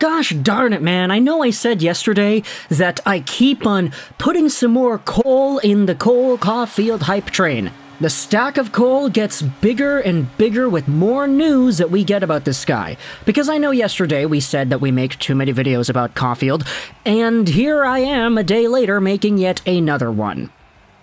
Gosh darn it, man. I know I said yesterday that I keep on putting some more coal in the Cole Caufield hype train. The stack of coal gets bigger and bigger with more news that we get about this guy. Because I know yesterday we said that we make too many videos about Caufield, and here I am a day later making yet another one.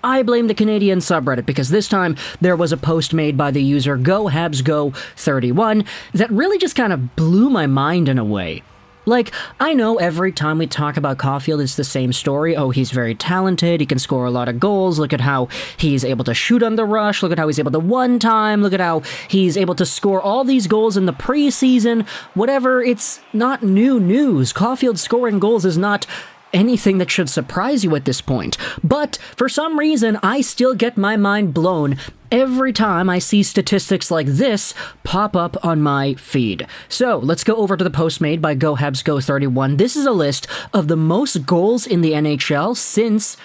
I blame the Canadian subreddit because this time there was a post made by the user GoHabsGo31 that really just kind of blew my mind in a way. Like, I know every time we talk about Caufield, it's the same story. Oh, he's very talented, he can score a lot of goals, look at how he's able to shoot on the rush, look at how he's able to one-time, look at how he's able to score all these goals in the preseason. Whatever, it's not new news. Caufield scoring goals is not anything that should surprise you at this point. But, for some reason, I still get my mind blown every time I see statistics like this pop up on my feed. So, let's go over to the post made by GoHabsGo31. This is a list of the most goals in the NHL since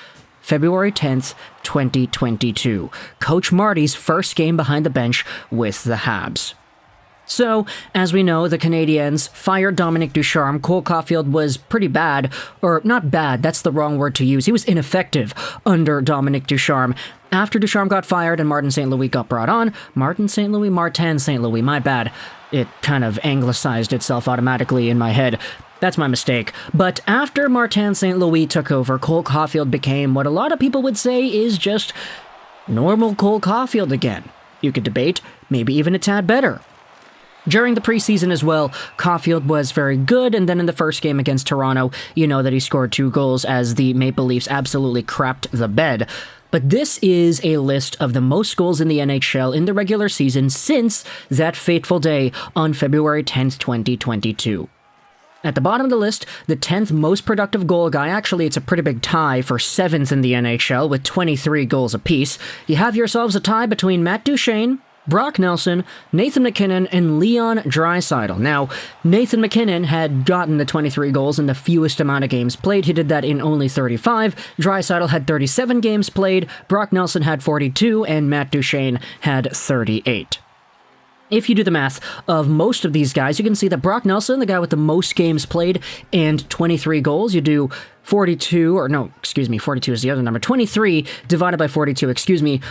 February 10th, 2022. Coach Marty's first game behind the bench with the Habs. So, as we know, the Canadiens fired Dominic Ducharme. Cole Caufield was pretty bad, or not bad, that's the wrong word to use. He was ineffective under Dominic Ducharme. After Ducharme got fired and Martin St. Louis got brought on, Martin St. Louis, my bad. It kind of anglicized itself automatically in my head. That's my mistake. But after Martin St. Louis took over, Cole Caufield became what a lot of people would say is just normal Cole Caufield again. You could debate, maybe even a tad better. During the preseason as well, Caufield was very good, and then in the first game against Toronto, you know that he scored 2 goals as the Maple Leafs absolutely crapped the bed. But this is a list of the most goals in the NHL in the regular season since that fateful day on February 10th, 2022. At the bottom of the list, the 10th most productive goal guy, actually it's a pretty big tie for 7th in the NHL with 23 goals apiece. You have yourselves a tie between Matt Duchene, Brock Nelson, Nathan MacKinnon, and Leon Draisaitl. Now, Nathan MacKinnon had gotten the 23 goals in the fewest amount of games played. He did that in only 35. Draisaitl had 37 games played, Brock Nelson had 42, and Matt Duchene had 38. If you do the math of most of these guys, you can see that Brock Nelson, the guy with the most games played and 23 goals, you do 42 is the other number. 23 divided by 42,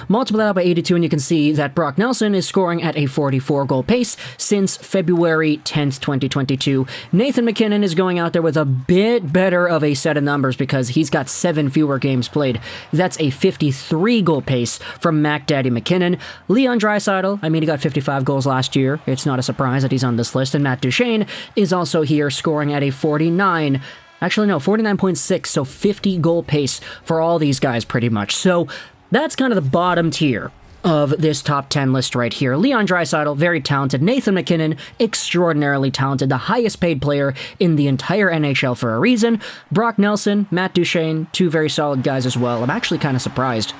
multiply that out by 82, and you can see that Brock Nelson is scoring at a 44-goal pace since February 10th, 2022. Nathan MacKinnon is going out there with a bit better of a set of numbers because he's got 7 fewer games played. That's a 53-goal pace from Mac Daddy MacKinnon. Leon Draisaitl, he got 55 goals last year. It's not a surprise that he's on this list. And Matt Duchene is also here scoring at a 49.6, so 50-goal pace for all these guys pretty much. So that's kind of the bottom tier of this top 10 list right here. Leon Draisaitl, very talented. Nathan MacKinnon, extraordinarily talented. The highest paid player in the entire NHL for a reason. Brock Nelson, Matt Duchene, 2 very solid guys as well. I'm actually kind of surprised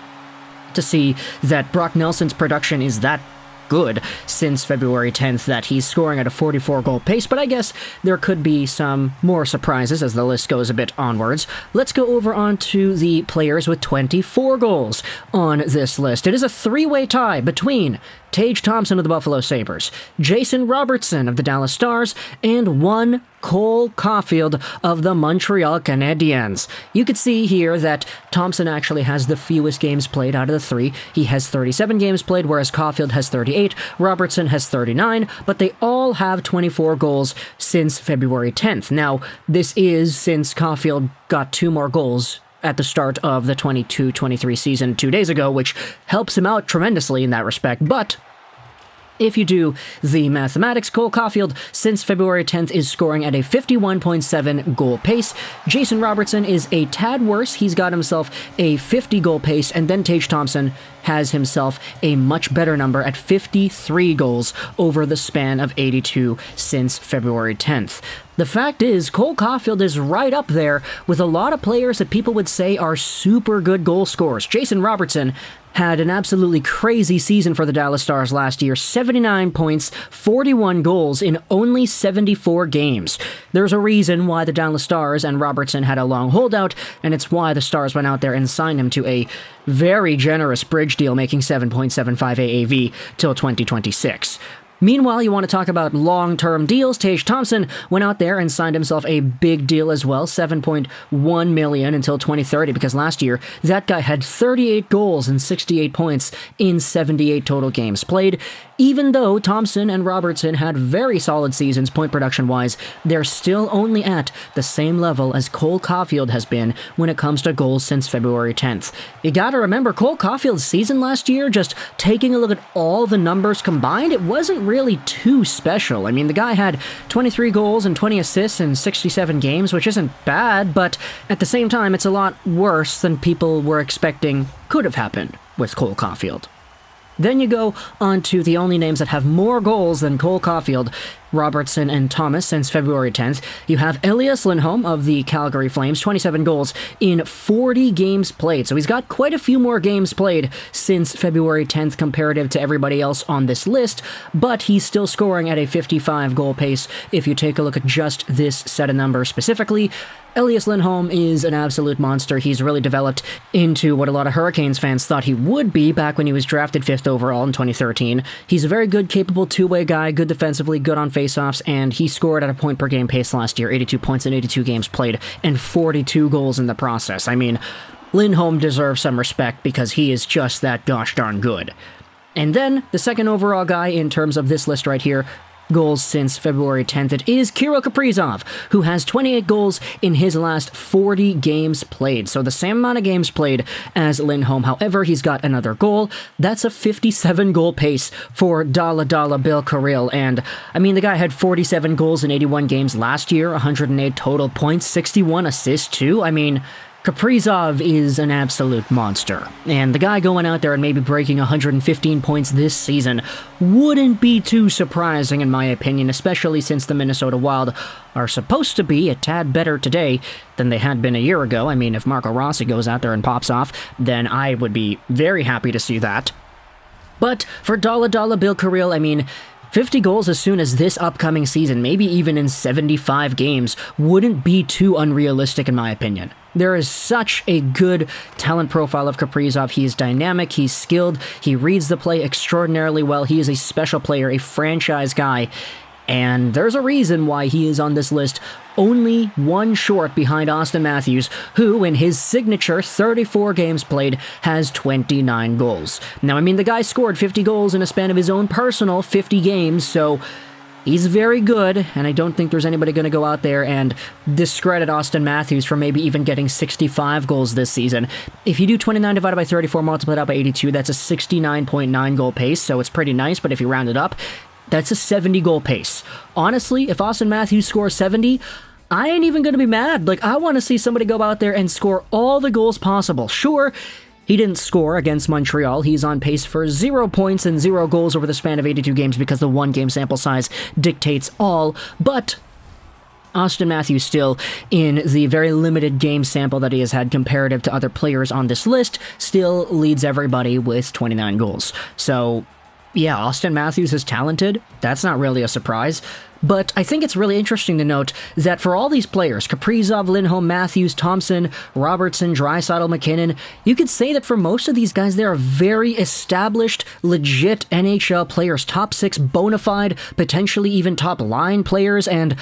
to see that Brock Nelson's production is that good since February 10th, that he's scoring at a 44-goal pace, but I guess there could be some more surprises as the list goes a bit onwards. Let's go over onto the players with 24 goals on this list. It is a 3-way tie between Tage Thompson of the Buffalo Sabres, Jason Robertson of the Dallas Stars, and one Cole Caufield of the Montreal Canadiens. You could see here that Thompson actually has the fewest games played out of the 3. He has 37 games played, whereas Caufield has 38, Robertson has 39, but they all have 24 goals since February 10th. Now, this is since Caufield got 2 more goals at the start of the 22-23 season 2 days ago, which helps him out tremendously in that respect. But if you do the mathematics, Cole Caufield, since February 10th, is scoring at a 51.7 goal pace. Jason Robertson is a tad worse. He's got himself a 50 goal pace, and then Tage Thompson has himself a much better number at 53 goals over the span of 82 since February 10th. The fact is, Cole Caufield is right up there with a lot of players that people would say are super good goal scorers. Jason Robertson had an absolutely crazy season for the Dallas Stars last year. 79 points, 41 goals in only 74 games. There's a reason why the Dallas Stars and Robertson had a long holdout, and it's why the Stars went out there and signed him to a very generous bridge deal, making 7.75 AAV till 2026. Meanwhile, you want to talk about long-term deals. Tage Thompson went out there and signed himself a big deal as well, $7.1 million until 2030, because last year, that guy had 38 goals and 68 points in 78 total games played. Even though Thompson and Robertson had very solid seasons point production-wise, they're still only at the same level as Cole Caufield has been when it comes to goals since February 10th. You gotta remember, Cole Caufield's season last year, just taking a look at all the numbers combined, it wasn't really too special. I mean, the guy had 23 goals and 20 assists in 67 games, which isn't bad, but at the same time, it's a lot worse than people were expecting could have happened with Cole Caufield. Then you go on to the only names that have more goals than Cole Caufield, Robertson and Thomas since February 10th. You have Elias Lindholm of the Calgary Flames, 27 goals in 40 games played. So he's got quite a few more games played since February 10th comparative to everybody else on this list, but he's still scoring at a 55 goal pace if you take a look at just this set of numbers specifically. Elias Lindholm is an absolute monster. He's really developed into what a lot of Hurricanes fans thought he would be back when he was drafted 5th overall in 2013. He's a very good, capable two-way guy, good defensively, good on faceoffs, and he scored at a point-per-game pace last year, 82 points in 82 games played, and 42 goals in the process. I mean, Lindholm deserves some respect because he is just that gosh darn good. And then, the second overall guy in terms of this list right here, goals since February 10th, it is Kirill Kaprizov, who has 28 goals in his last 40 games played. So the same amount of games played as Lindholm. However, he's got another goal. That's a 57 goal pace for Dalla Bill Kirill. And I mean, the guy had 47 goals in 81 games last year, 108 total points, 61 assists too. I mean, Kaprizov is an absolute monster, and the guy going out there and maybe breaking 115 points this season wouldn't be too surprising in my opinion, especially since the Minnesota Wild are supposed to be a tad better today than they had been a year ago. I mean, if Marco Rossi goes out there and pops off, then I would be very happy to see that. But for Dalla Bill Kirill, I mean, 50 goals as soon as this upcoming season, maybe even in 75 games, wouldn't be too unrealistic in my opinion. There is such a good talent profile of Kaprizov. He is dynamic, he's skilled, he reads the play extraordinarily well, he is a special player, a franchise guy, and there's a reason why he is on this list, only one short behind Austin Matthews, who, in his signature 34 games played, has 29 goals. Now, I mean, the guy scored 50 goals in a span of his own personal 50 games, so he's very good, and I don't think there's anybody going to go out there and discredit Austin Matthews for maybe even getting 65 goals this season. If you do 29 divided by 34 multiplied out by 82, that's a 69.9 goal pace, so it's pretty nice, but if you round it up, that's a 70 goal pace. Honestly, if Austin Matthews scores 70, I ain't even going to be mad. Like, I want to see somebody go out there and score all the goals possible. Sure, he didn't score against Montreal. He's on pace for 0 points and 0 goals over the span of 82 games because the one-game sample size dictates all, but Austin Matthews still, in the very limited game sample that he has had comparative to other players on this list, still leads everybody with 29 goals. So yeah, Austin Matthews is talented. That's not really a surprise. But I think it's really interesting to note that for all these players, Kaprizov, Lindholm, Matthews, Thompson, Robertson, Draisaitl, McKinnon, you could say that for most of these guys, they are very established, legit NHL players, top 6 bona fide, potentially even top line players, and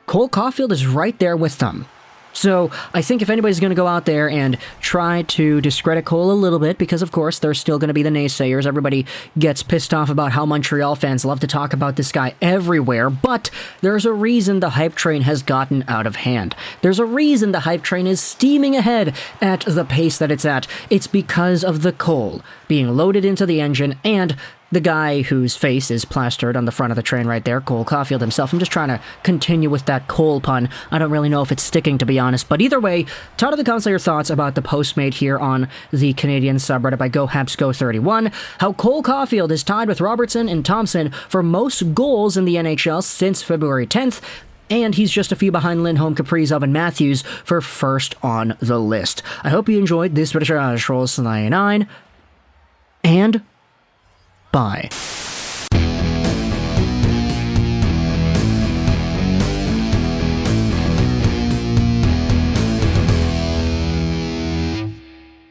Cole Caufield is right there with them. So I think if anybody's going to go out there and try to discredit Cole a little bit, because of course there's still going to be the naysayers, everybody gets pissed off about how Montreal fans love to talk about this guy everywhere, but there's a reason the hype train has gotten out of hand. There's a reason the hype train is steaming ahead at the pace that it's at. It's because of the Cole being loaded into the engine and the guy whose face is plastered on the front of the train right there, Cole Caufield himself. I'm just trying to continue with that Cole pun. I don't really know if it's sticking, to be honest. But either way, talk to the comments your thoughts about the post made here on the Canadian subreddit by GoHabsGo31. How Cole Caufield is tied with Robertson and Thompson for most goals in the NHL since February 10th. And he's just a few behind Lindholm, Kaprizov, and Matthews for first on the list. I hope you enjoyed this British Rolls 99. And bye.